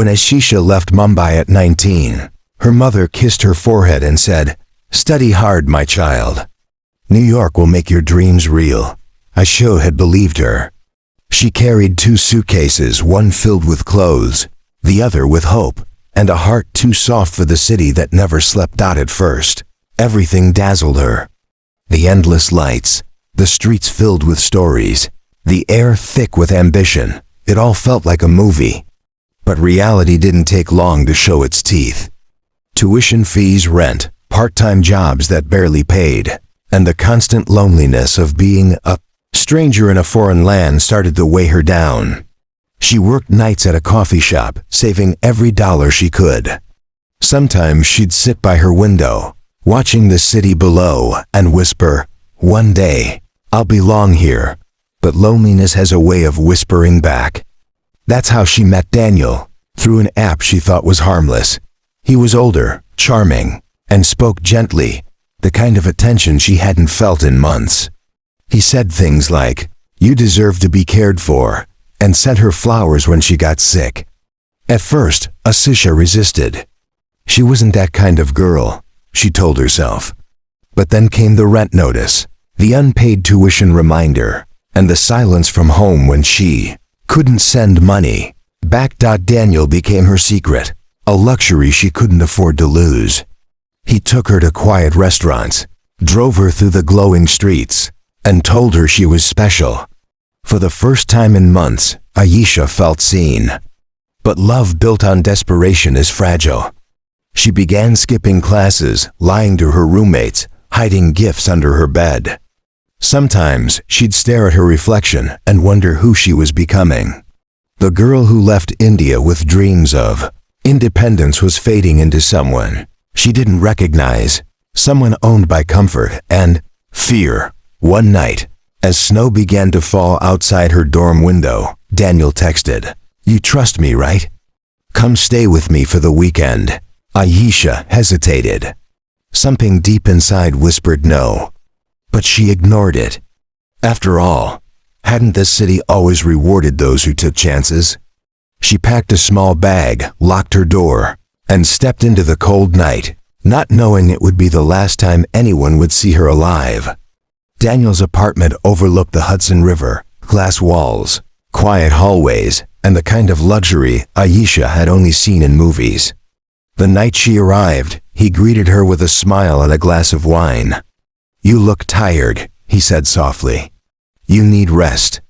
When Ashisha left Mumbai at 19, her mother kissed her forehead and said, "Study hard, my child. New York will make your dreams real." Asho had believed her. She carried 2 suitcases, one filled with clothes, the other with hope, and a heart too soft for the city that never slept out at first. Everything dazzled her. The endless lights, the streets filled with stories, the air thick with ambition. It all felt like a movie. But reality didn't take long to show its teeth. Tuition fees, rent, part-time jobs that barely paid, and the constant loneliness of being a stranger in a foreign land started to weigh her down. She worked nights at a coffee shop, saving every dollar she could. Sometimes she'd sit by her window, watching the city below, and whisper, "One day, I'll belong here." But loneliness has a way of whispering back. That's how she met Daniel, through an app she thought was harmless. He was older, charming, and spoke gently, the kind of attention she hadn't felt in months. He said things like, "You deserve to be cared for," and sent her flowers when she got sick. At first, Asisha resisted. She wasn't that kind of girl, she told herself. But then came the rent notice, the unpaid tuition reminder, and the silence from home when she couldn't send money back. Daniel became her secret, a luxury she couldn't afford to lose. He took her to quiet restaurants, drove her through the glowing streets, and told her she was special. For the first time in months, Ayesha felt seen. But love built on desperation is fragile. She began skipping classes, lying to her roommates, hiding gifts under her bed. Sometimes she'd stare at her reflection and wonder who she was becoming. The girl who left India with dreams of independence was fading into someone she didn't recognize, someone owned by comfort and fear. One night, as snow began to fall outside her dorm window, Daniel texted, "You trust me, right? Come stay with me for the weekend." Ayesha hesitated. Something deep inside whispered no. But she ignored it. After all, hadn't this city always rewarded those who took chances? She packed a small bag, locked her door, and stepped into the cold night, not knowing it would be the last time anyone would see her alive. Daniel's apartment overlooked the Hudson River, glass walls, quiet hallways, and the kind of luxury Ayesha had only seen in movies. The night she arrived, he greeted her with a smile and a glass of wine. "You look tired," he said softly. "You need rest.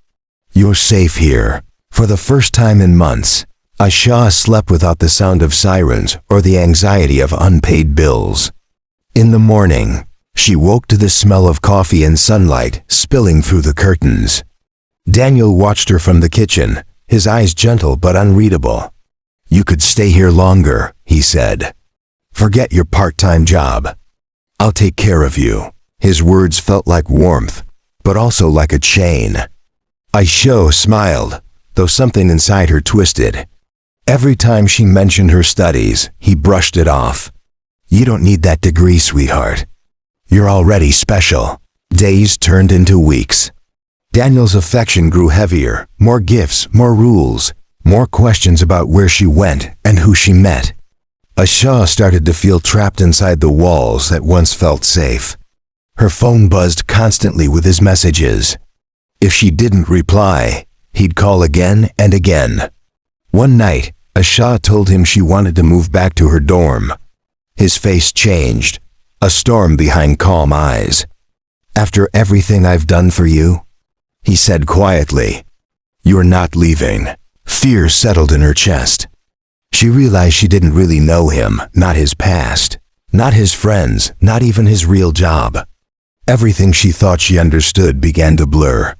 You're safe here." For the first time in months, Ayesha slept without the sound of sirens or the anxiety of unpaid bills. In the morning, she woke to the smell of coffee and sunlight spilling through the curtains. Daniel watched her from the kitchen, his eyes gentle but unreadable. "You could stay here longer," he said. "Forget your part-time job. I'll take care of you." His words felt like warmth, but also like a chain. Ayesha smiled, though something inside her twisted. Every time she mentioned her studies, he brushed it off. "You don't need that degree, sweetheart. You're already special." Days turned into weeks. Daniel's affection grew heavier, more gifts, more rules, more questions about where she went and who she met. Ayesha started to feel trapped inside the walls that once felt safe. Her phone buzzed constantly with his messages. If she didn't reply, he'd call again and again. One night, Ayesha told him she wanted to move back to her dorm. His face changed, a storm behind calm eyes. "After everything I've done for you?" he said quietly. "You're not leaving." Fear settled in her chest. She realized she didn't really know him, not his past, not his friends, not even his real job. Everything she thought she understood began to blur.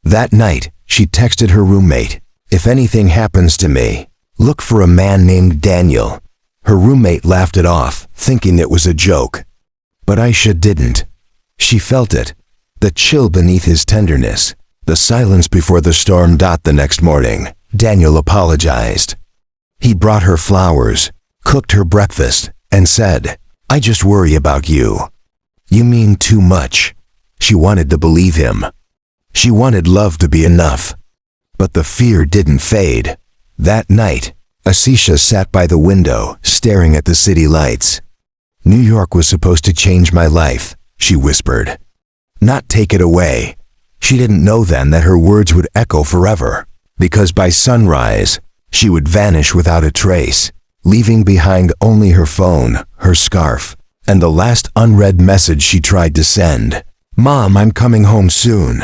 That night, she texted her roommate, "If anything happens to me, look for a man named Daniel." Her roommate laughed it off, thinking it was a joke. But Ayesha didn't. She felt it, the chill beneath his tenderness, the silence before the storm. The next morning, Daniel apologized. He brought her flowers, cooked her breakfast, and said, "I just worry about you. You mean too much." She wanted to believe him. She wanted love to be enough. But the fear didn't fade. That night, Asisha sat by the window, staring at the city lights. New York was supposed to change my life, she whispered. Not take it away. She didn't know then that her words would echo forever, because by sunrise, she would vanish without a trace, leaving behind only her phone, her scarf, and the last unread message she tried to send. Mom, I'm coming home soon.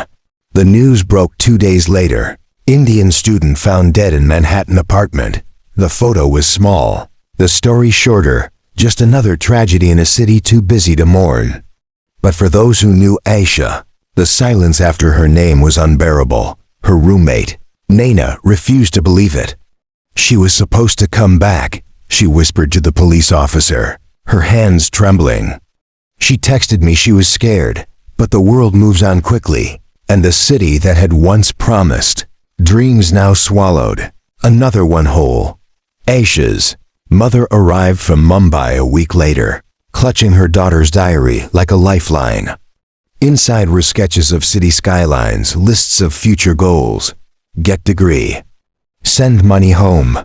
The news broke 2 days later. Indian student found dead in Manhattan apartment. The photo was small. The story shorter, just another tragedy in a city too busy to mourn. But for those who knew Aisha, the silence after her name was unbearable. Her roommate, Naina, refused to believe it. She was supposed to come back, she whispered to the police officer, her hands trembling. She texted me she was scared, but the world moves on quickly, and the city that had once promised, dreams now swallowed, another one whole. Aisha's mother arrived from Mumbai a week later, clutching her daughter's diary like a lifeline. Inside were sketches of city skylines, lists of future goals. Get degree. Send money home.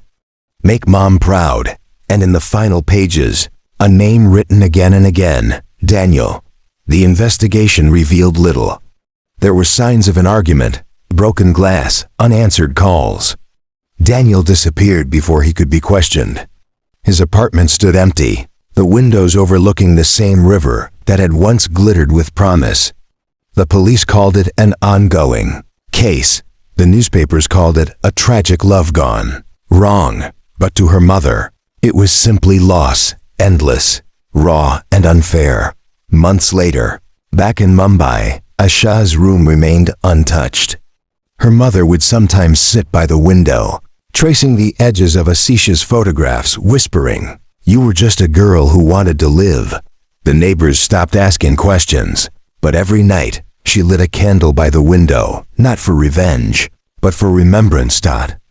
Make mom proud. And in the final pages, a name written again and again, Daniel. The investigation revealed little. There were signs of an argument, broken glass, unanswered calls. Daniel disappeared before he could be questioned. His apartment stood empty, the windows overlooking the same river that had once glittered with promise. The police called it an ongoing case. The newspapers called it a tragic love gone wrong. But to her mother, it was simply loss, endless, raw, and unfair. Months later, back in Mumbai, Aisha's room remained untouched. Her mother would sometimes sit by the window, tracing the edges of Asisha's photographs, whispering, "You were just a girl who wanted to live." The neighbors stopped asking questions, but every night she lit a candle by the window, not for revenge, but for remembrance.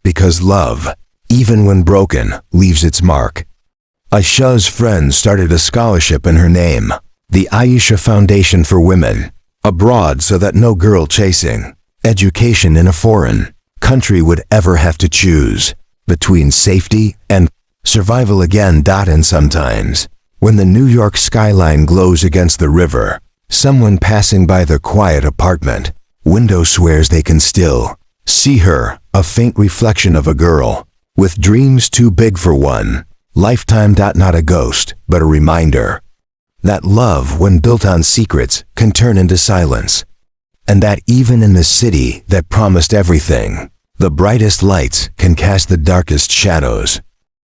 Because love, even when broken, leaves its mark. Aisha's friends started a scholarship in her name, the Aisha Foundation for Women, abroad so that no girl chasing education in a foreign country would ever have to choose between safety and survival again. And sometimes, when the New York skyline glows against the river, someone passing by the quiet apartment window swears they can still see her, a faint reflection of a girl with dreams too big for one lifetime. Not a ghost, but a reminder that love, when built on secrets, can turn into silence. And that even in the city that promised everything, the brightest lights can cast the darkest shadows.